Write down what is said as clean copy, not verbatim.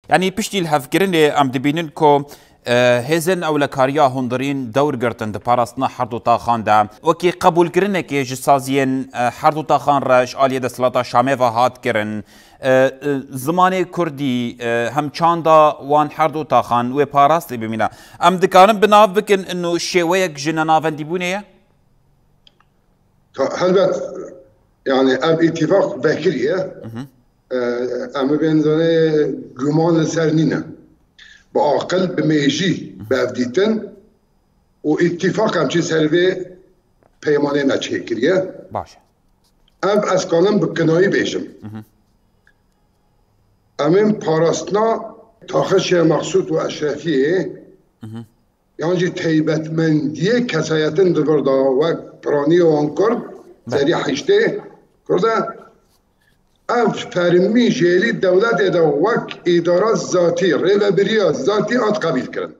يعني پشتی الهفگرین ام دبینن کو هزن او لکاریا هندرین دور گرتن ده پاراستنا حردو تا خان ده وکی قبول کرنه که جسازین حردو تا خان رش آلیه ده سلاتا شامه و هات کرن زمان کردی هم چاندا وان حردو تا خان و پاراست ببینه ام دکارن بناف بکن انو شویک جن نافندی بونه هلبت يعني ام اتفاق بكريه اما بين زانه جمان سرنينه بعقل بميجي بافديتن واتفاق هم چه سربي پیمانه نچهكريه باشه ام اسكانم بکنایی بيشم امين پاراستنا تاخش مقصود و اشرفیه يعني جي تيبت من دي كسايتن دبردا و براني وانكر سريع حشته كرده ام فرمي جيلي الدولة دا وك ادارات ذاتي ريبا بريا ذاتي ات قبيل كرن